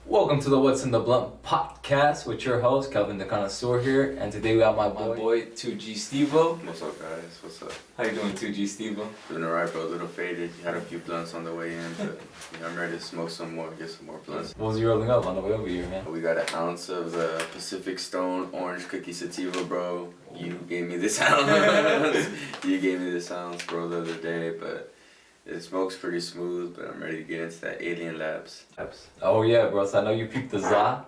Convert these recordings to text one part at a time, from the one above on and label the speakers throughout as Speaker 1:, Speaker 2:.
Speaker 1: Welcome to the What's in the Blunt podcast with your host, Kelvindacannassuer here, and today we have my boy, Twogstevoh.
Speaker 2: What's up, guys? What's up?
Speaker 1: How you doing, Twogstevoh?
Speaker 2: Doing alright, bro. A little faded. Had a few blunts on the way in, but I'm ready to smoke some more, get some more blunts.
Speaker 1: What was you rolling up on the way over here, man?
Speaker 2: We got an ounce of the Pacific Stone Orange Cookie Sativa, bro. You gave me this ounce. You gave me this ounce, bro, the other day, but it smokes pretty smooth, but I'm ready to get into that Alien Labs.
Speaker 1: Oh yeah, bro, so I know you peeped the za.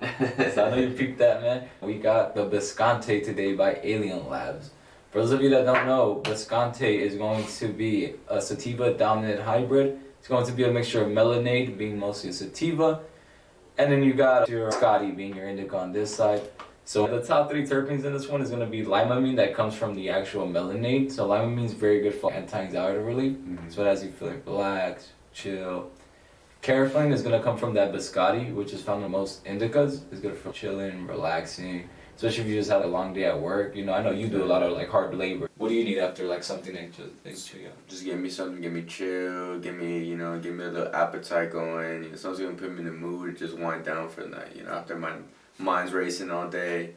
Speaker 1: So I know you peeped that, man. We got the Bisconte today by Alien Labs. For those of you that don't know, Bisconte is going to be a sativa dominant hybrid. It's going to be a mixture of melonade, being mostly a sativa, and then you got your Scotty being your indica on this side. So the top 3 terpenes in this one is going to be limonene that comes from the actual melonade. So limonene is very good for anti-anxiety relief. So it has you feeling relaxed, chill. Caraflane is going to come from that biscotti, which is found in most indicas. It's good for chilling, relaxing, especially if you just had a long day at work. You know, I know you do a lot of like hard labor. What do you need after like something that just chill you out?
Speaker 2: Just give me something, give me chill, give me a little appetite going. You know, something's going to put me in the mood to just wind down for the night, you know, after my mind's racing all day.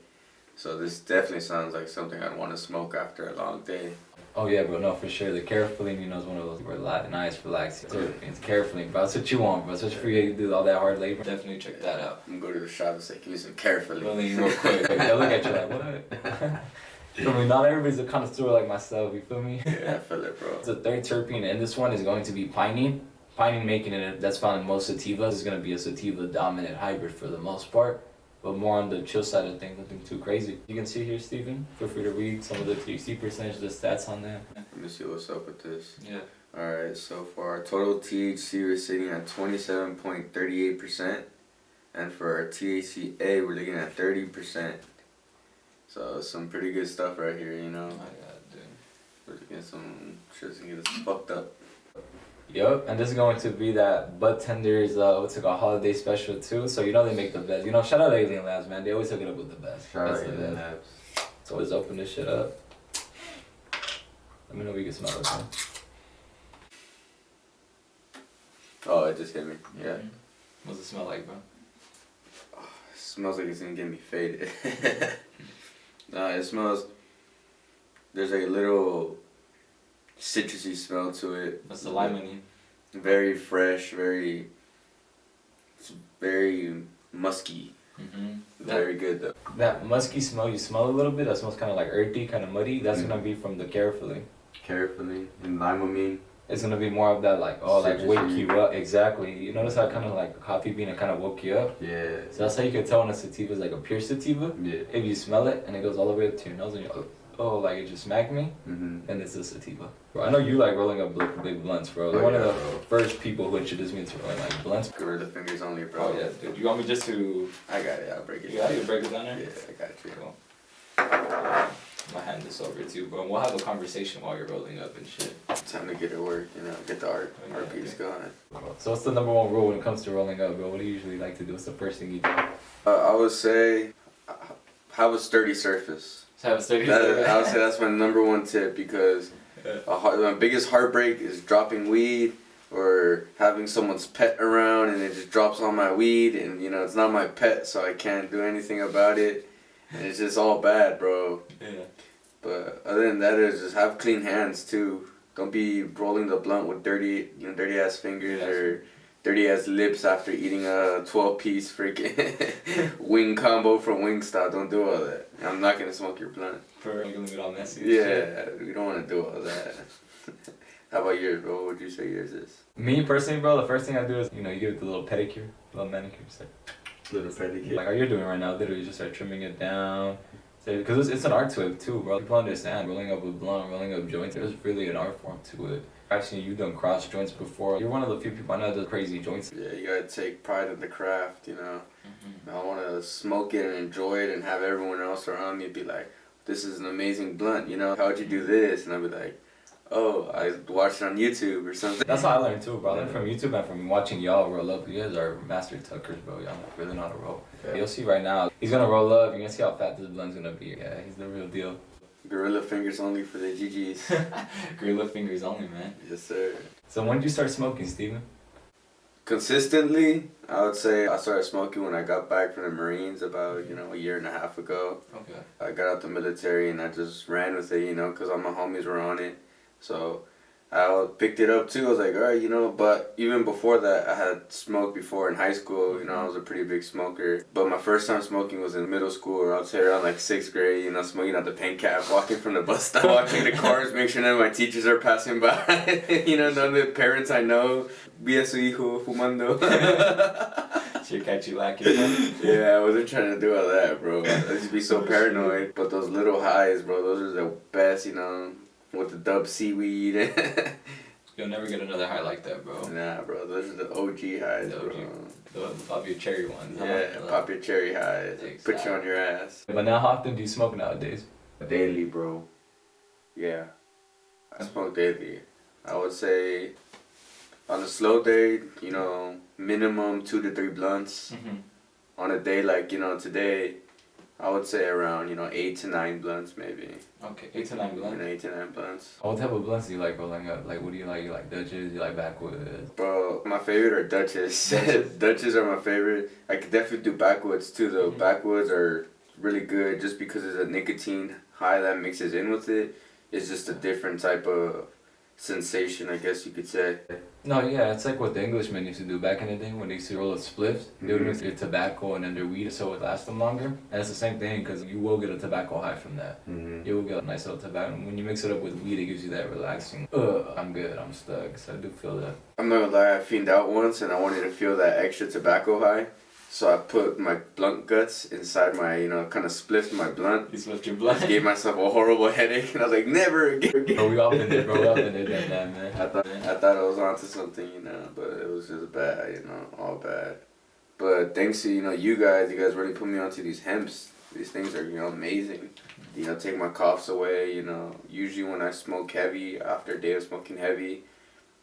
Speaker 2: So this definitely sounds like something I'd want to smoke after a long day.
Speaker 1: Oh yeah, bro, no, for sure. The caraflane, you know, is one of those nice, relaxing terpenes. Caraflane, bro, that's what you want, bro. Especially for you to do all that hard labor. Definitely check that out.
Speaker 2: I'm going to go to the shop and say, give me some caraflane.
Speaker 1: Really, real quick. They'll look at you like, what? You feel me? Not everybody's a connoisseur like myself, you feel me?
Speaker 2: Yeah, I feel it, bro.
Speaker 1: The third terpene in this one is going to be pinene. Pinene making it, that's found in most sativas, is going to be a sativa dominant hybrid for the most part. But more on the chill side of things, nothing too crazy. You can see here, Steven, feel free to read some of the THC percentage, the stats on that.
Speaker 2: Let me see what's up with this.
Speaker 1: Yeah.
Speaker 2: Alright, so for our total THC, we're sitting at 27.38%. And for our THCA, we're looking at 30%. So some pretty good stuff right here, you know?
Speaker 1: Oh yeah, dude.
Speaker 2: We're looking at some shit's gonna get us fucked up.
Speaker 1: Yup, and this is going to be that Bud Tenders, what's it called, holiday special too. So you know they make the best. You know, shout out Alien Labs, man. They always hook it up with the best.
Speaker 2: Shout out Alien Labs.
Speaker 1: So let's open this shit up. Let me know if you can smell it, man.
Speaker 2: Oh, it just hit me. Yeah.
Speaker 1: What's it smell like, bro?
Speaker 2: Oh, it smells like it's gonna get me faded. Nah, it smells. There's a little citrusy smell to it.
Speaker 1: That's the limonene.
Speaker 2: Very fresh, it's very musky. Very good though.
Speaker 1: That musky smell you smell a little bit, that smells kind of like earthy, kind of muddy. That's gonna be from the caraflane.
Speaker 2: Carefully. And limonene.
Speaker 1: It's gonna be more of that like, like
Speaker 2: Citrusy.
Speaker 1: wake you up. Exactly. You notice how kind of like a coffee bean, it kind of woke you up?
Speaker 2: Yeah.
Speaker 1: So that's how you can tell when a sativa is like a pure sativa.
Speaker 2: Yeah.
Speaker 1: If you smell it and it goes all the way up to your nose and you're like, oh, like it just smacked me,
Speaker 2: Mm-hmm.
Speaker 1: then it's a sativa. Bro, I know you like rolling up big blunts, bro. You're one of the first people who introduced me to rolling like blunts.
Speaker 2: Gorilla fingers only, bro.
Speaker 1: Oh yeah, dude. You want me just to?
Speaker 2: I got it. I'll break it.
Speaker 1: You got it? You break it down there?
Speaker 2: Yeah, I got you.
Speaker 1: Cool. I'm gonna hand this over to you, bro. And we'll have a conversation while you're rolling up and shit.
Speaker 2: Time to get it work, you know, get the art piece going.
Speaker 1: So what's the number 1 rule when it comes to rolling up, bro? What do you usually like to do? What's the first thing you do?
Speaker 2: I would say have a sturdy surface.
Speaker 1: Just have a sturdy
Speaker 2: I would say that's my number 1 tip because my biggest heartbreak is dropping weed or having someone's pet around and it just drops on my weed and you know it's not my pet so I can't do anything about it and it's just all bad, bro.
Speaker 1: Yeah.
Speaker 2: But other than that is just have clean hands too. Don't be rolling the blunt with dirty ass fingers or dirty ass lips after eating a 12-piece freaking wing combo from Wingstop. Don't do all that. I'm not gonna smoke your blunt.
Speaker 1: For you're gonna get all messy.
Speaker 2: Yeah, we don't want to do all that. How about yours, bro? What would you say yours is?
Speaker 1: Me personally, bro, the first thing I do is, you give it the little pedicure, little manicure. Just like,
Speaker 2: Little pedicure.
Speaker 1: like how you're doing right now, literally just start trimming it down. Because it's an art to it too, bro. People understand rolling up with blunt, rolling up joints. There's really an art form to it. I've seen you done cross joints before. You're one of the few people I know that does crazy joints.
Speaker 2: Yeah, you gotta take pride in the craft, you know. I want to smoke it and enjoy it and have everyone else around me be like, this is an amazing blunt, you know. How'd you do this? And I'll be like, oh, I watched it on YouTube or something.
Speaker 1: That's how I learned too, bro. I learned from YouTube and from watching y'all roll up. You guys are master tuckers, bro. Y'all really know how to roll. Yeah. You'll see right now. He's gonna roll up. You're gonna see how fat this blunt's gonna be. Yeah, he's the real deal.
Speaker 2: Gorilla fingers only for the GGs.
Speaker 1: Gorilla fingers only, man.
Speaker 2: Yes, sir.
Speaker 1: So when did you start smoking, Steven?
Speaker 2: Consistently, I would say I started smoking when I got back from the Marines about, a year and a half ago.
Speaker 1: Okay.
Speaker 2: I got out the military and I just ran with it, because all my homies were on it. So I picked it up too. I was like, all right, but even before that, I had smoked before in high school. I was a pretty big smoker. But my first time smoking was in middle school, or I would say around like 6th grade, smoking out the paint cap, walking from the bus stop, watching the cars, make sure none of my teachers are passing by. None of the parents I know. Vi a su hijo fumando.
Speaker 1: Should catch you lacking.
Speaker 2: Yeah, I wasn't trying to do all that, bro. I used to be so paranoid. But those little highs, bro, those are the best, with the dub seaweed.
Speaker 1: You'll never get another high like that, bro.
Speaker 2: Nah, bro, those are the OG highs, bro.
Speaker 1: The pop your cherry ones.
Speaker 2: Yeah, pop your cherry highs.
Speaker 1: Exactly.
Speaker 2: Put you on your ass.
Speaker 1: But now, how often do you smoke nowadays?
Speaker 2: Daily, bro. Yeah. I smoke daily. I would say on a slow day, minimum 2 to 3 blunts.
Speaker 1: Mm-hmm.
Speaker 2: On a day like, today, I would say around, 8 to 9 blunts maybe.
Speaker 1: Okay, 8 to 9 blunts?
Speaker 2: 8 to 9 blunts.
Speaker 1: What type of blunts do you like rolling up? Like, what do you like? You like Dutches? You like backwoods?
Speaker 2: Bro, my favorite are Dutches. Dutches are my favorite. I could definitely do backwoods too, though. Mm-hmm. Backwoods are really good just because there's a nicotine high that mixes in with it. It's just a different type of sensation, I guess you could say.
Speaker 1: No, yeah, it's like what the Englishmen used to do back in the day when they used to roll up spliffs. They would mix their tobacco and then their weed so it would last them longer. And it's the same thing because you will get a tobacco high from that.
Speaker 2: Mm-hmm.
Speaker 1: You will get a nice little tobacco. When you mix it up with weed, it gives you that relaxing, I'm good, I'm stuck. So I do feel that.
Speaker 2: I'm not gonna lie, I fiended out once and I wanted to feel that extra tobacco high. So I put my blunt guts inside my, kind of spliffed my blunt.
Speaker 1: You spliffed your blunt?
Speaker 2: Gave myself a horrible headache and I was like, never again.
Speaker 1: Bro, we all been there, bro. We all been there, man.
Speaker 2: I thought I was onto something, but it was just bad, all bad. But thanks to, you guys really put me onto these hemps. These things are, amazing. Take my coughs away, Usually when I smoke heavy, after a day of smoking heavy,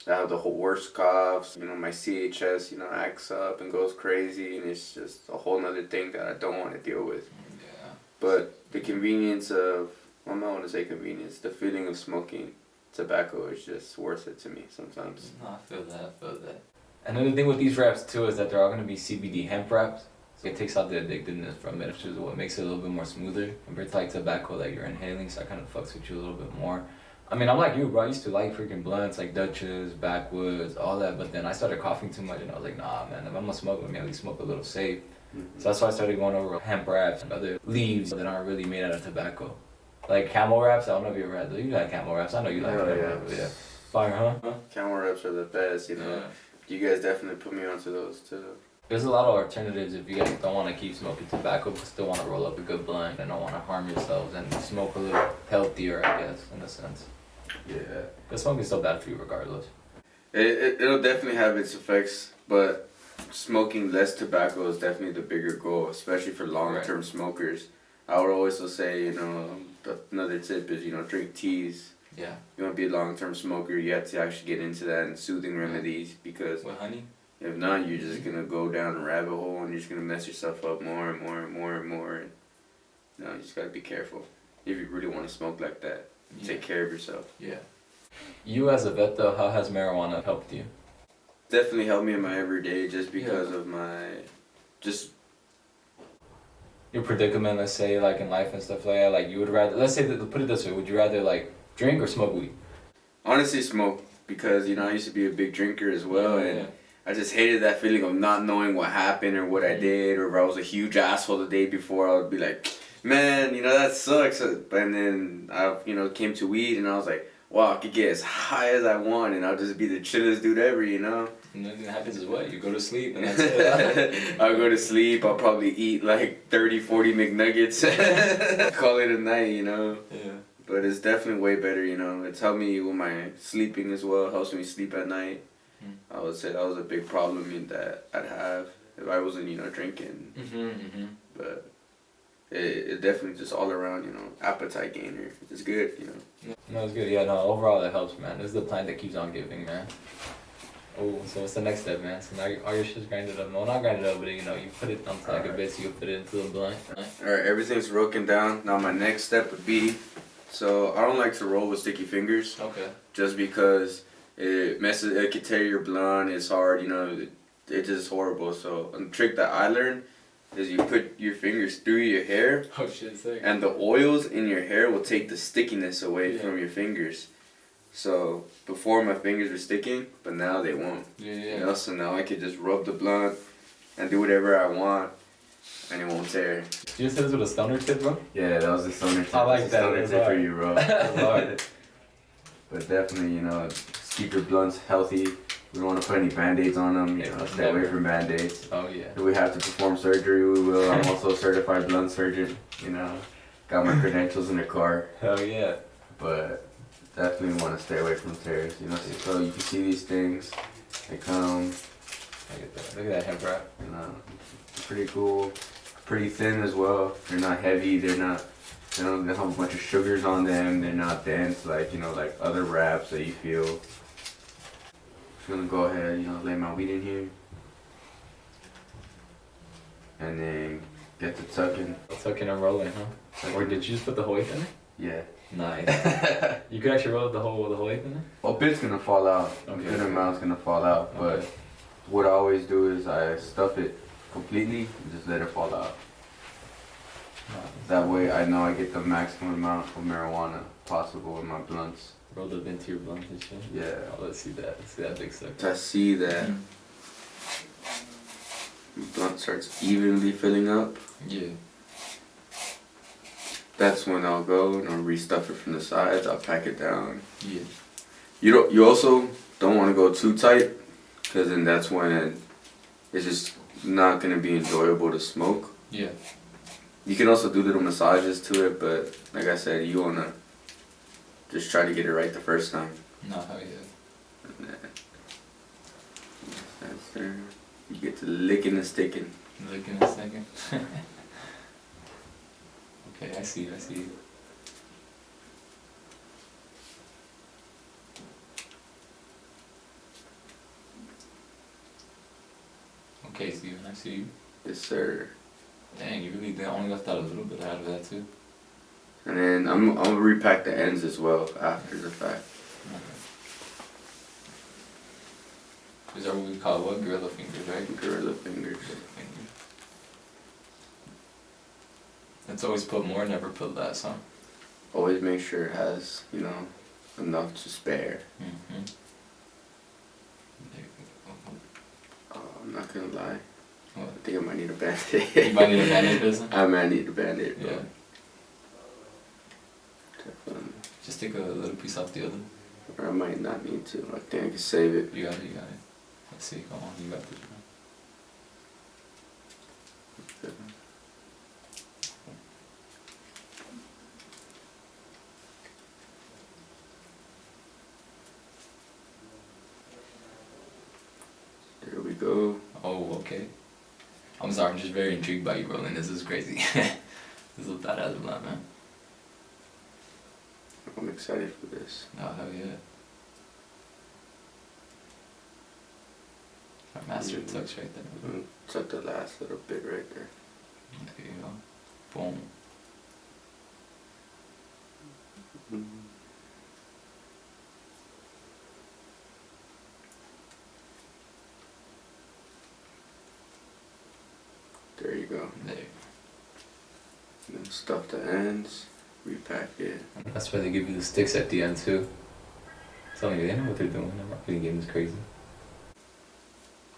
Speaker 2: I have the whole worst coughs, my CHS, acts up and goes crazy, and it's just a whole nother thing that I don't want to deal with.
Speaker 1: Yeah.
Speaker 2: But the convenience of, I'm not want to say convenience, the feeling of smoking tobacco is just worth it to me sometimes.
Speaker 1: No, I feel that. Another thing with these wraps too is that they're all going to be CBD hemp wraps. So it takes out the addictiveness from it, which is what makes it a little bit more smoother compared to like tobacco that you're inhaling, so it kind of fucks with you a little bit more. I mean, I'm like you, bro. I used to like freaking blunts, like Dutches, backwoods, all that. But then I started coughing too much, and I was like, nah, man. If I'm gonna smoke, let me at least smoke a little safe. Mm-hmm. So that's why I started going over hemp wraps and other leaves that aren't really made out of tobacco. Like camel wraps. I don't know if you ever had those. You had camel wraps. I know you like camel wraps. Yeah. Fire, huh?
Speaker 2: Camel wraps are the best, Yeah. You guys definitely put me onto those too.
Speaker 1: There's a lot of alternatives if you guys don't want to keep smoking tobacco but still want to roll up a good blunt and don't want to harm yourselves and smoke a little healthier, I guess, in a sense. Yeah. Because smoking is still bad for you regardless.
Speaker 2: It'll definitely have its effects, but smoking less tobacco is definitely the bigger goal, especially for long-term smokers. I would also say, another tip is, drink teas.
Speaker 1: Yeah.
Speaker 2: You want to be a long-term smoker, you have to actually get into that and soothing remedies because...
Speaker 1: With honey?
Speaker 2: If not, you're just going to go down a rabbit hole and you're just going to mess yourself up more and more and more and more. And, you just got to be careful if you really want to smoke like that. Yeah. Take care of yourself. Yeah.
Speaker 1: You as a vet though, how has marijuana helped you?
Speaker 2: Definitely helped me in my everyday just because of
Speaker 1: your predicament, let's say, like in life and stuff like that. Like you would rather, let's say, put it this way, would you rather like drink or smoke weed?
Speaker 2: Honestly, smoke, because I used to be a big drinker as well, and I just hated that feeling of not knowing what happened or what I did, or if I was a huge asshole the day before, I would be like, man, that sucks. And then I, came to weed and I was like, wow, I could get as high as I want and I'll just be the chillest dude ever,
Speaker 1: And nothing happens is what? You go to sleep and that's it.
Speaker 2: I'll go to sleep, I'll probably eat like 30, 40 McNuggets. Call it a night, Yeah. But it's definitely way better, It's helped me with my sleeping as well. It helps me sleep at night. I would say that was a big problem that I'd have if I wasn't, drinking. But it definitely just all around, appetite gainer. It's good,
Speaker 1: No, it's good. Yeah, no, overall that helps, man. This is the plant that keeps on giving, man. Oh, so what's the next step, man? So now all your shit's grinded up. No, not grinded up, but you put it onto like a bit so you put it into the blunt.
Speaker 2: Alright, everything's broken down. Now my next step would be, so I don't like to roll with sticky fingers.
Speaker 1: Okay.
Speaker 2: Just because it could tear your blunt, it's hard, it's just horrible. So a trick that I learned is you put your fingers through your hair.
Speaker 1: Oh shit, sick.
Speaker 2: And the oils in your hair will take the stickiness away from your fingers. So before my fingers were sticking, but now they won't.
Speaker 1: Yeah.
Speaker 2: You know, so now I can just rub the blunt and do whatever I want, and it won't tear.
Speaker 1: Did you just hit this with a stoner tip, bro?
Speaker 2: Yeah, that was the stoner tip.
Speaker 1: I like that.
Speaker 2: Stoner tip for you, bro.
Speaker 1: That's hard.
Speaker 2: But definitely, you know, just keep your blunts healthy. We don't want to put any band-aids on them. You know, stay away from band-aids.
Speaker 1: Oh yeah.
Speaker 2: If we have to perform surgery, we will. I'm also a certified blunt surgeon. You know, got my credentials in the car.
Speaker 1: Hell yeah.
Speaker 2: But definitely want to stay away from tears. You know, so you can see these things. They come.
Speaker 1: Look at that hemp wrap.
Speaker 2: You know, pretty cool. Pretty thin as well. They're not heavy. They don't have a bunch of sugars on them. They're not dense like, you know, like other wraps that you feel. Just gonna go ahead, you know, lay my weed in here. And then get to tucking.
Speaker 1: Tucking and rolling, huh? Or did you just put the whole eighth in it?
Speaker 2: Yeah.
Speaker 1: Nice. You could actually roll the whole eighth in it?
Speaker 2: A bit's gonna fall out.
Speaker 1: Okay.
Speaker 2: A good amount's gonna fall out. But what I always do is I stuff it completely and just let it fall out. That way I know I get the maximum amount of marijuana possible in my blunts.
Speaker 1: Rolled up into your blunt and shit?
Speaker 2: Yeah.
Speaker 1: Oh, let's see that. Let's see that big sucker.
Speaker 2: I see that blunt starts evenly filling up.
Speaker 1: Yeah.
Speaker 2: That's when I'll go and I'll restuff it from the sides. I'll pack it down.
Speaker 1: Yeah.
Speaker 2: You also don't want to go too tight, because then that's when it's just not gonna be enjoyable to smoke.
Speaker 1: Yeah.
Speaker 2: You can also do little massages to it, but like I said, you wanna just try to get it right the first time.
Speaker 1: No, hell yeah.
Speaker 2: And then that's there. You get to licking and sticking.
Speaker 1: Licking and sticking. Okay, I see. Okay, Steven, I see you.
Speaker 2: Yes, sir.
Speaker 1: Dang, you really only left out a little bit out of that too.
Speaker 2: And then I'm gonna repack the ends as well after the fact.
Speaker 1: Okay. Is that what we call what? Gorilla fingers, right?
Speaker 2: Gorilla fingers.
Speaker 1: Let's always put more, never put less, huh?
Speaker 2: Always make sure it has, you know, enough to spare.
Speaker 1: Mm-hmm.
Speaker 2: I'm not gonna lie.
Speaker 1: What?
Speaker 2: I think I might need a band-aid.
Speaker 1: You might need a band-aid, business?
Speaker 2: I might need a band-aid, bro.
Speaker 1: Yeah.
Speaker 2: Definitely.
Speaker 1: Just take a little piece off the other.
Speaker 2: Or I might not need to. I think I can save it.
Speaker 1: You got it. Let's see, come on, you got this, bro.
Speaker 2: There we go.
Speaker 1: Oh, okay. I'm sorry, I'm just very intrigued by you rolling. This is crazy. This is a badass blunt, man.
Speaker 2: I'm excited for this.
Speaker 1: Oh, hell yeah. Our master tucks right there.
Speaker 2: Tuck the last little bit right there.
Speaker 1: There you go. Boom.
Speaker 2: There you go.
Speaker 1: There.
Speaker 2: Then stuff the ends, repack it.
Speaker 1: That's why they give you the sticks at the end too. Telling you, they know what they're doing. The marketing game is crazy.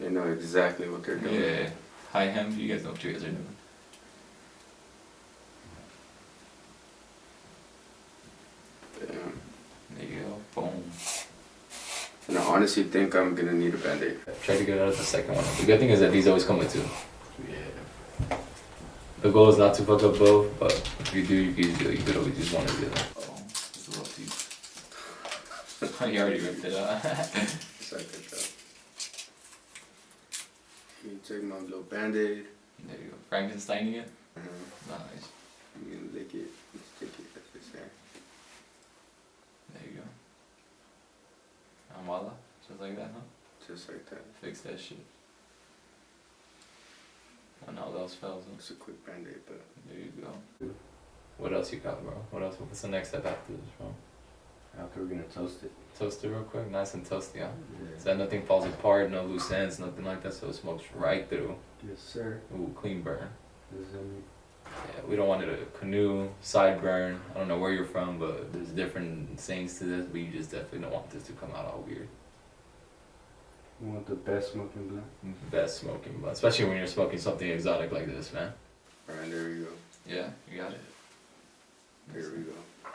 Speaker 2: They know exactly what they're doing.
Speaker 1: Yeah. Hi, Hem. You guys know what you guys are doing.
Speaker 2: Damn.
Speaker 1: There you go. Boom.
Speaker 2: And I honestly think I'm gonna need a band-aid.
Speaker 1: Try to get out of the second one. The good thing is that these always come with two.
Speaker 2: Yeah.
Speaker 1: The goal is not to fuck up both, but if you do, you could always use one or the other. Oh, it's a little piece. You already ripped it out.
Speaker 2: It's like that. You take my little band-aid.
Speaker 1: There you go. Frankensteining it. Nice.
Speaker 2: You can lick it and stick it, as they say.
Speaker 1: There you go. And voila. Just like that, huh?
Speaker 2: Just like that.
Speaker 1: Fix that shit. When all else fails, huh?
Speaker 2: It's a quick band-aid, but...
Speaker 1: There you go. What else you got, bro? What else? What's the next step after this, bro?
Speaker 2: After we're gonna toast it.
Speaker 1: Toast it real quick, nice and toasty, huh?
Speaker 2: Yeah.
Speaker 1: So that nothing falls apart, no loose ends, nothing like that, so it smokes right through.
Speaker 2: Yes, sir.
Speaker 1: Ooh, clean burn.
Speaker 2: Yes,
Speaker 1: Yeah, we don't want it to canoe, side burn. I don't know where you're from, but there's different sayings to this, but you just definitely don't want this to come out all weird.
Speaker 2: you want the best smoking blunt?
Speaker 1: Best smoking blunt, especially when you're smoking something exotic like this, man.
Speaker 2: Alright, there we go.
Speaker 1: Yeah, you got it.
Speaker 2: There we go. I'm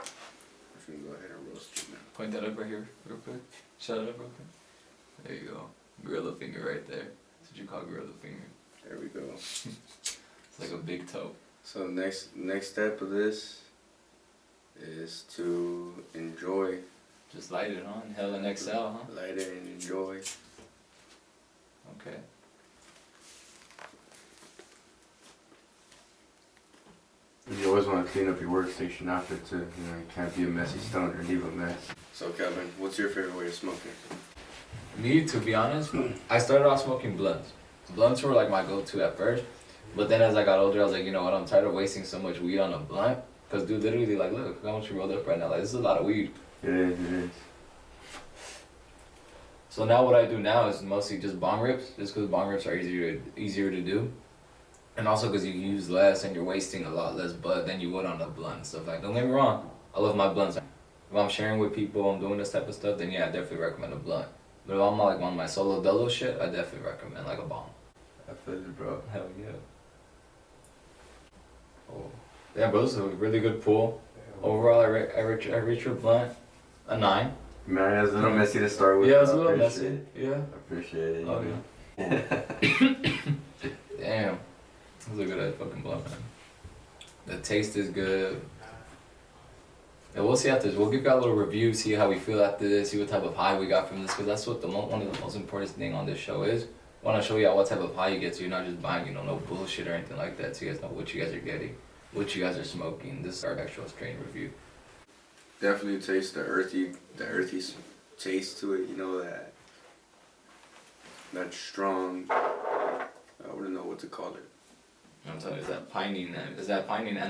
Speaker 2: just gonna go ahead and roast it now.
Speaker 1: Point that up right here, real quick. Shut it up real quick. There you go. Gorilla finger right there. That's what you call gorilla finger.
Speaker 2: There we go.
Speaker 1: It's like a big toe.
Speaker 2: So next step of this is to enjoy.
Speaker 1: Just light it on, inhale and exhale, huh?
Speaker 2: Light it and enjoy.
Speaker 1: Okay.
Speaker 2: You always want to clean up your workstation after too. You know, you can't be a messy stoner and leave a mess. So Kelvin, what's your favorite way of smoking?
Speaker 1: Me, to be honest, I started off smoking blunts. Blunts were like my go-to at first, but then as I got older, I was like, you know what, I'm tired of wasting so much weed on a blunt. Cause dude, literally, like, look how much you rolled up right now. Like, this is a lot of weed.
Speaker 2: It is.
Speaker 1: So now what I do now is mostly just bong rips, just cause bong rips are easier to do, and also cause you use less and you're wasting a lot less bud than you would on a blunt and stuff. Like, don't get me wrong, I love my blunts. If I'm sharing with people, I'm doing this type of stuff, then yeah, I definitely recommend a blunt. But if I'm like on my solo dolo shit, I definitely recommend like a bong.
Speaker 2: I feel it, bro.
Speaker 1: Hell yeah. Oh. Yeah, bro, this is a really good pull. Overall, I rate your blunt a 9.
Speaker 2: Man, it was a little messy to start with.
Speaker 1: Yeah, it was a little messy. Yeah.
Speaker 2: I appreciate it.
Speaker 1: Oh, yeah. Damn. This is a good fucking blunt, man. The taste is good. Yeah, we'll see after this. We'll give you a little review, see how we feel after this, see what type of high we got from this, because that's what one of the most important thing on this show is. I want to show you what type of high you get, so you're not just buying, you know, no bullshit or anything like that, so you guys know what you guys are getting, what you guys are smoking. This is our actual strain review.
Speaker 2: Definitely taste the earthy taste to it, you know, that strong, I wouldn't know what to call it.
Speaker 1: I'm telling you, is that pinene and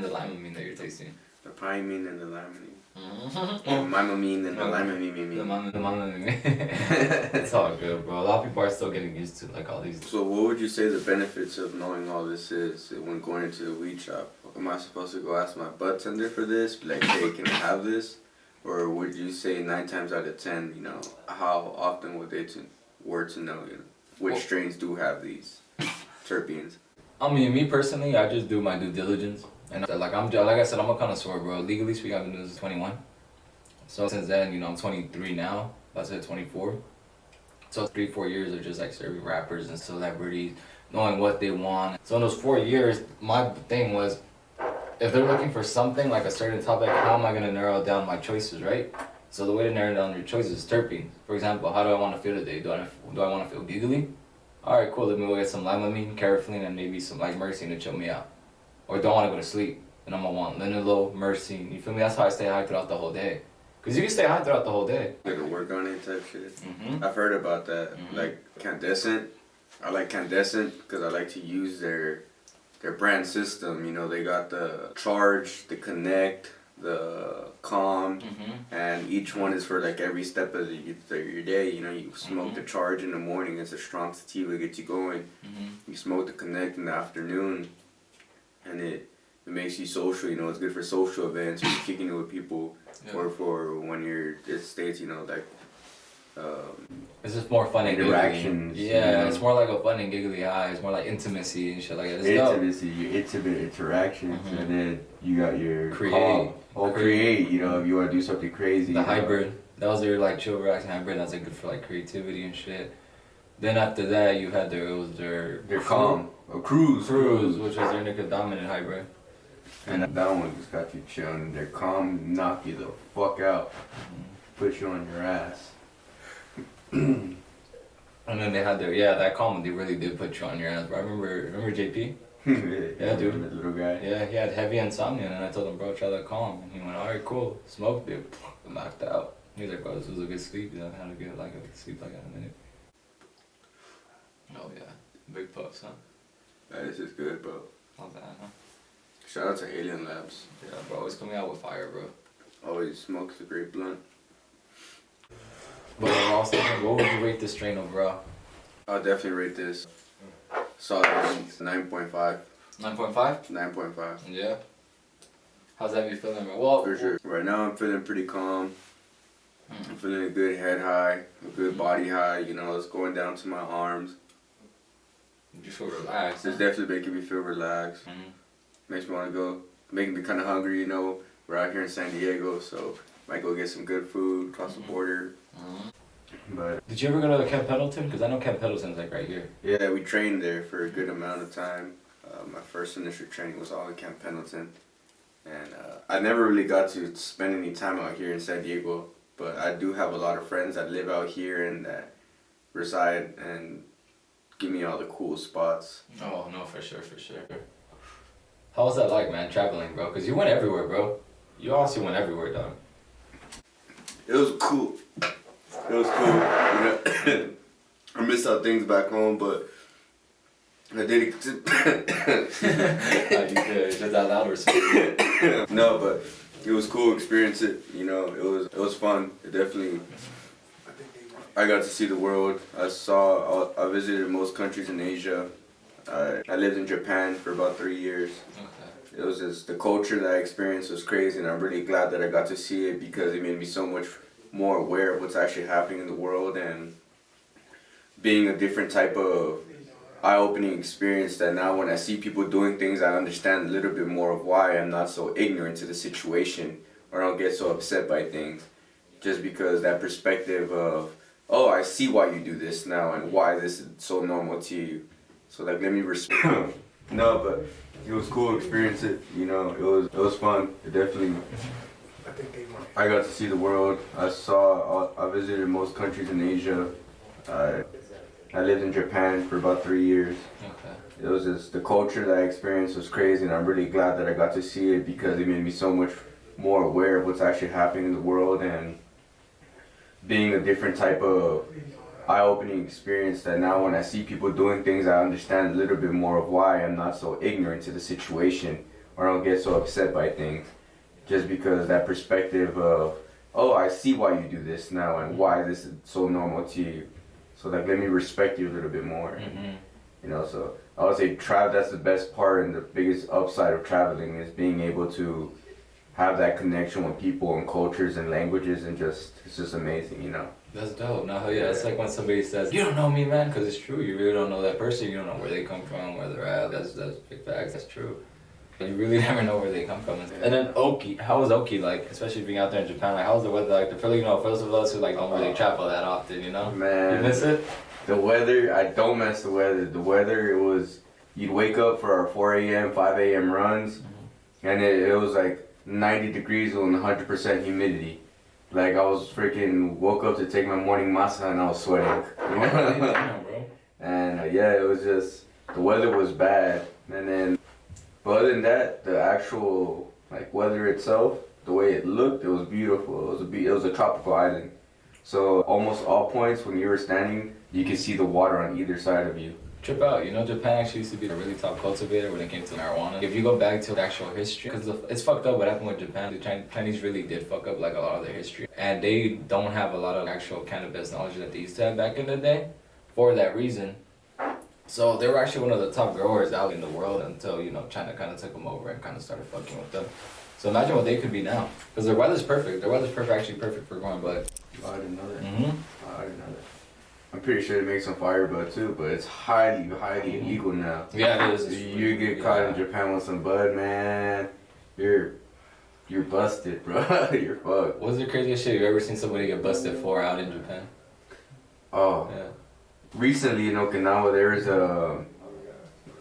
Speaker 1: the limonene that you're tasting?
Speaker 2: The pinene and the limonene.
Speaker 1: Mm-hmm.
Speaker 2: The mamamine and the limonene.
Speaker 1: The limonene. It's all good, bro. A lot of people are still getting used to like all these.
Speaker 2: So what would you say the benefits of knowing all this is when going into the weed shop? Am I supposed to go ask my bartender for this? Be like, hey, can I have this? Or would you say 9 times out of 10, you know, how often would they were to know, you know, which strains do have these terpenes?
Speaker 1: I mean, me personally, I just do my due diligence. And like I said, I'm a connoisseur, bro. Legally speaking, I've been doing this since 21. So since then, you know, I'm 23 now. About to hit 24. So 3-4 years of just like serving rappers and celebrities, knowing what they want. So in those 4 years, my thing was, if they're looking for something like a certain topic, how am I gonna narrow down my choices, right? So the way to narrow down your choices is terpenes. For example, how do I want to feel today? Do I want to feel giggly? All right, cool. Let me go get some limonene, carafine, and maybe some like myrcene to chill me out. Or do I want to go to sleep? And I'm gonna want linalool, myrcene. You feel me? That's how I stay high throughout the whole day. Cause you can stay high throughout the whole day.
Speaker 2: Like a work on it type shit.
Speaker 1: Mm-hmm.
Speaker 2: I've heard about that.
Speaker 1: Mm-hmm.
Speaker 2: Like Candescent. I like Candescent because I like to use their brand system. You know, they got the Charge, the Connect, the Calm, and each one is for like every step of your day. You know, you smoke the Charge in the morning. It's a strong sativa, gets you going. You smoke the Connect in the afternoon, and it makes you social. You know, it's good for social events. When you're kicking it with people, or for when you're it states. You know, like.
Speaker 1: It's just more fun and
Speaker 2: interactions.
Speaker 1: Giggly. Yeah, you know? It's more like a fun and giggly high. It's more like intimacy and shit like that.
Speaker 2: Your intimate interactions, and then you got your
Speaker 1: create.
Speaker 2: Create. You know, if you want to do something crazy.
Speaker 1: The hybrid. That was their like chill relaxing hybrid. That's like good for like creativity and shit. Then after that, you had their
Speaker 2: calm. Cruise,
Speaker 1: which was their nickel dominant hybrid.
Speaker 2: And that one just got you chilling. Their calm, knock you the fuck out, put you on your ass.
Speaker 1: And then they had that calm. They really did put you on your ass. Bro. I remember JP. Yeah, dude.
Speaker 2: The little guy.
Speaker 1: Yeah, he had heavy insomnia, and I told him, bro, try that calm. And he went, all right, cool. Smoked it, knocked out. He was like, bro, this was a good sleep. You know, I had a good sleep like in a minute. Oh yeah, big puffs, huh?
Speaker 2: This is good, bro.
Speaker 1: Not bad, huh?
Speaker 2: Shout out to Alien Labs.
Speaker 1: Yeah, bro, always coming out with fire, bro.
Speaker 2: Always smokes a great blunt.
Speaker 1: But also, what would you rate this strain overall?
Speaker 2: I'll definitely rate this solid 9.5.
Speaker 1: 9.5?
Speaker 2: 9.5.
Speaker 1: Yeah. How's that you feeling? Well,
Speaker 2: for sure. Right now I'm feeling pretty calm. I'm feeling a good head high, a good body high. You know, it's going down to my arms.
Speaker 1: You feel relaxed.
Speaker 2: It's definitely making me feel relaxed. Makes me want to go. Making me kind of hungry. You know, we're out here in San Diego, so might go get some good food across the border. But
Speaker 1: did you ever go to Camp Pendleton? Because I know Camp Pendleton's like right here.
Speaker 2: yeah, we trained there for a good amount of time. My first initial training was all in Camp Pendleton. And I never really got to spend any time out here in San Diego, but I do have a lot of friends that live out here and that reside and give me all the cool spots.
Speaker 1: Oh, no, for sure, for sure. How was that like, man, traveling, bro? Because you went everywhere, bro. You honestly went everywhere, dog.
Speaker 2: It was cool. It was cool. You know, I miss out things back home, but I did it.
Speaker 1: You did. Just that loud or
Speaker 2: No, but it was cool. Experience it. You know, it was fun. It definitely. I got to see the world. I visited most countries in Asia. I lived in Japan for about 3 years. Okay. It was just the culture that I experienced was crazy, and I'm really glad that I got to see it because it made me so much more aware of what's actually happening in the world and being a different type of eye-opening experience that now when I see people doing things, I understand a little bit more of why I'm not so ignorant to the situation or I don't get so upset by things. Just because that perspective of, oh, I see why you do this now and why this is so normal to you. So like, let me respect. No, but it was cool experience it. You know, it was fun. It definitely. I got to see the world. I visited most countries in Asia. I lived in Japan for about 3 years. Okay. It was just the culture that I experienced was crazy, and I'm really glad that I got to see it because it made me so much more aware of what's actually happening in the world and being a different type of eye-opening experience that now when I see people doing things, I understand a little bit more of why I'm not so ignorant to the situation or I don't get so upset by things. Just because that perspective of, oh, I see why you do this now and why this is so normal to you. So like, let me respect you a little bit more. You know, so I would say that's the best part and the biggest upside of traveling is being able to have that connection with people and cultures and languages and it's just amazing, you know.
Speaker 1: That's dope. No, yeah, it's like when somebody says, you don't know me, man, because it's true. You really don't know that person. You don't know where they come from, where they're at. That's big facts. That's true. You really never know where they come from. And then Oki, how was Oki like, especially being out there in Japan? Like, how was the weather like? For those of us who like don't really travel that often, you know?
Speaker 2: Man,
Speaker 1: you miss it?
Speaker 2: The weather, I don't miss the weather. The weather, it was, you'd wake up for our 4 a.m., 5 a.m. runs, and it was like 90 degrees and 100% humidity. Like I was woke up to take my morning masa and I was sweating, you know? And yeah, it was just, the weather was bad. And then, but other than that, the actual like weather itself, the way it looked, it was beautiful. It was a tropical island. So almost all points when you were standing, you could see the water on either side of you.
Speaker 1: Trip out, you know, Japan actually used to be a really top cultivator when it came to marijuana. If you go back to the actual history, because it's fucked up what happened with Japan. The Chinese really did fuck up like a lot of their history. And they don't have a lot of actual cannabis knowledge that they used to have back in the day for that reason. So they were actually one of the top growers out in the world until, you know, China kind of took them over and kind of started fucking with them. So imagine what they could be now. Because their weather's perfect. Their weather's actually perfect for growing bud.
Speaker 2: Oh, I didn't know that. I didn't know that. I'm pretty sure it makes some fire bud too, but it's highly illegal now.
Speaker 1: Yeah, it is.
Speaker 2: You get caught in Japan with some bud, man, you're busted, bro. You're fucked.
Speaker 1: What's the craziest shit you've ever seen somebody get busted for out in Japan?
Speaker 2: Oh, yeah. Recently in Okinawa, there was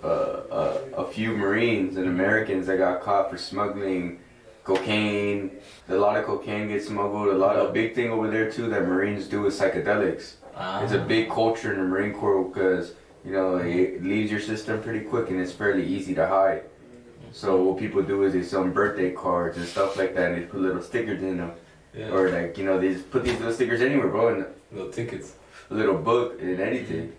Speaker 2: a few Marines and Americans that got caught for smuggling cocaine. A lot of cocaine gets smuggled. A big thing over there too that Marines do is psychedelics. It's a big culture in the Marine Corps because, you know, it leaves your system pretty quick and it's fairly easy to hide. So what people do is they sell them birthday cards and stuff like that and they put little stickers in them. Yeah. Or like, you know, they just put these little stickers anywhere, bro. And
Speaker 1: little tickets.
Speaker 2: A little book and anything.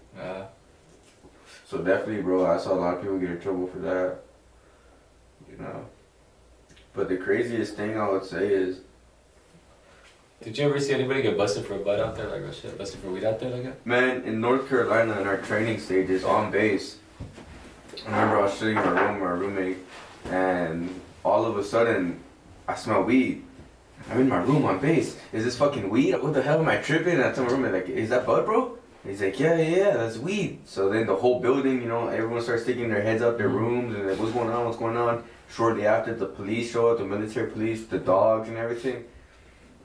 Speaker 2: So definitely, bro, I saw a lot of people get in trouble for that. You know. But the craziest thing I would say is
Speaker 1: Did you ever see anybody get busted for a butt out there? Like, oh shit, busted for weed out there like that?
Speaker 2: Man, in North Carolina, in our training stages on base, I remember I was sitting in my room with my roommate, and all of a sudden, I smell weed. I'm in my room on base. Is this fucking weed? What the hell am I tripping? And I tell my roommate, like, is that bud, bro? He's like, yeah, that's weed. So then the whole building, you know, everyone starts sticking their heads out their rooms and like, what's going on? Shortly after, the police show up, the military police, the dogs and everything.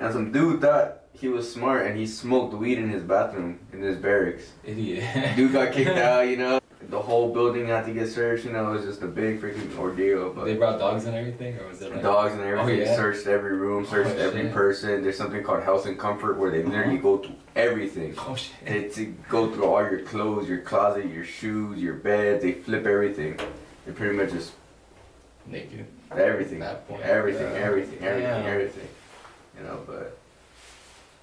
Speaker 2: And some dude thought he was smart and he smoked weed in his bathroom, in his barracks.
Speaker 1: Idiot.
Speaker 2: Dude got kicked out, you know. The whole building had to get searched, you know, it was just a big freaking ordeal. But
Speaker 1: they brought dogs and everything, or was it like...
Speaker 2: Dogs and everything,
Speaker 1: Oh, yeah?
Speaker 2: searched every room, searched every person. There's something called health and comfort where they literally go through everything.
Speaker 1: Oh shit.
Speaker 2: They go through all your clothes, your closet, your shoes, your bed. They flip everything. They pretty much just...
Speaker 1: Naked.
Speaker 2: Everything.
Speaker 1: That point.
Speaker 2: Everything.
Speaker 1: Damn.
Speaker 2: Everything. You know, but...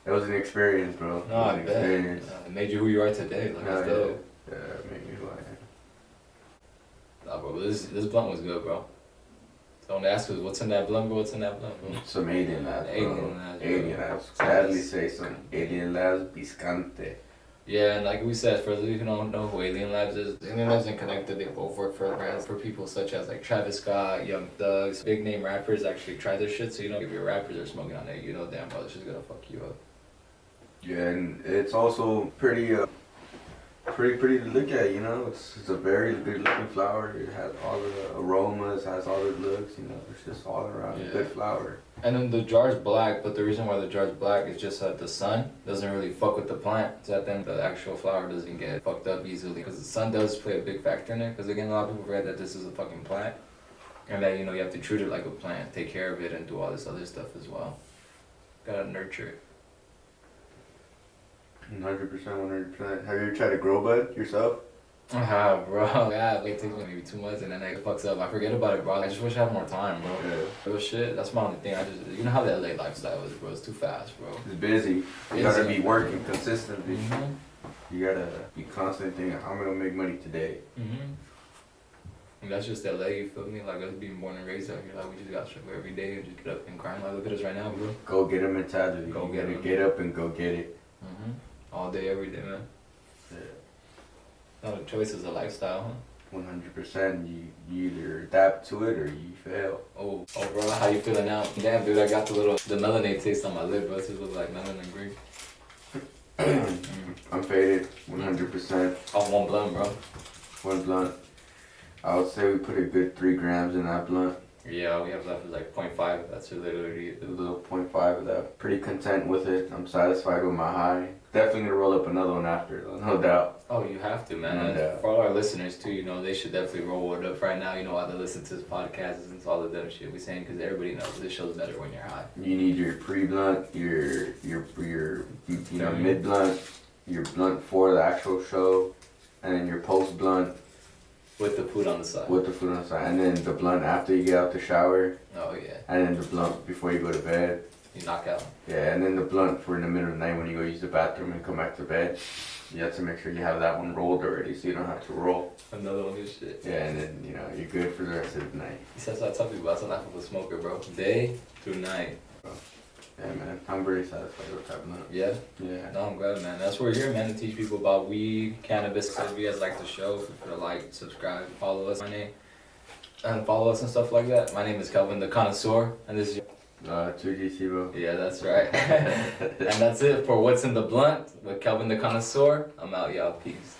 Speaker 2: It was an experience, bro.
Speaker 1: No, I bet. It made you who you are today. Like, that's dope.
Speaker 2: Yeah, it made me who I am.
Speaker 1: Nah, bro, this blunt was good, bro. Don't ask us what's in that blunt, bro. What's in that blunt, bro?
Speaker 2: Some alien labs, bro.
Speaker 1: Alien
Speaker 2: labs. Sadly say some alien labs, biscante.
Speaker 1: Yeah, and like we said, for those who don't know who Alien Labs is, Alien Labs and Connected, they both work for brands for people such as like Travis Scott, Young Thugs, big name rappers actually try this shit, so you know if your rappers are smoking on it, you know damn well it's just gonna fuck you up.
Speaker 2: Yeah, and it's also pretty to look at, you know. It's a very good looking flower. It has all the aromas, has all the looks, you know. It's just all around a good flower.
Speaker 1: And then the jar's black, but the reason why the jar's black is just that the sun doesn't really fuck with the plant. So then the actual flower doesn't get fucked up easily. Because the sun does play a big factor in it. Because again, a lot of people forget that this is a fucking plant. And that, you know, you have to treat it like a plant. Take care of it and do all this other stuff as well. Gotta nurture it.
Speaker 2: 100%, 100%. Have you ever tried to grow bud yourself?
Speaker 1: Bro. Yeah, it takes me maybe 2 months and then it fucks up. I forget about it, bro. I just wish I had more time, bro.
Speaker 2: Yeah.
Speaker 1: Real shit. That's my only thing. You know how the LA lifestyle is, bro. It's too fast, bro.
Speaker 2: It's busy. You gotta be working consistently. You gotta be constantly thinking, I'm gonna make money today.
Speaker 1: And that's just LA, you feel me? Like us being born and raised out here, like we just gotta struggle every day and just get up and grind. Like look at us right now, bro.
Speaker 2: Go get a mentality.
Speaker 1: Go
Speaker 2: you
Speaker 1: get
Speaker 2: gotta
Speaker 1: it.
Speaker 2: get up and go get it.
Speaker 1: All day, every day, man.
Speaker 2: Yeah.
Speaker 1: Not a choice, it's a lifestyle, huh?
Speaker 2: 100%. You either adapt to it or you fail.
Speaker 1: Oh, bro, how you feeling now? Damn, dude, I got the melanate taste on my lip, bro. It just looks like melanin green.
Speaker 2: I'm faded, 100%.
Speaker 1: Off one blunt, bro.
Speaker 2: One blunt. I would say we put a good 3 grams in that blunt.
Speaker 1: Yeah, we have left is like 0.5. That's literally
Speaker 2: A little 0.5 of that. Pretty content with it. I'm satisfied with my high. Definitely gonna roll up another one after, though, no doubt.
Speaker 1: Oh, you have to, man.
Speaker 2: No doubt.
Speaker 1: For all our listeners too, you know, they should definitely roll it up right now. You know, while they listen to this podcast and all the dumb shit we saying, because everybody knows this show's better when you're high.
Speaker 2: You need your pre-blunt, your mid-blunt, your blunt for the actual show, and then your post-blunt.
Speaker 1: With the food on the side.
Speaker 2: With the food on the side. And then the blunt after you get out the shower.
Speaker 1: Oh, yeah.
Speaker 2: And then the blunt before you go to bed.
Speaker 1: You knock out.
Speaker 2: Yeah, and then the blunt for in the middle of the night when you go use the bathroom and come back to bed. You have to make sure you have that one rolled already so you don't have to roll.
Speaker 1: Another one is shit.
Speaker 2: Yeah, and then, you know, you're good for the rest of the night.
Speaker 1: That's what I tell people. That's a life of a smoker, bro. Day through night.
Speaker 2: Yeah, man. I'm very satisfied with that blunt.
Speaker 1: Yeah?
Speaker 2: Yeah.
Speaker 1: No, I'm glad, man. That's where we're here, man, to teach people about weed, cannabis. So if you guys like the show, feel free to like, subscribe, follow us. And follow us and stuff like that. My name is Kelvindacannassuer, and this is
Speaker 2: Twogstevoh.
Speaker 1: Yeah, that's right. And that's it for What's in the Blunt with Kelvin the Connoisseur. I'm out, y'all. Peace.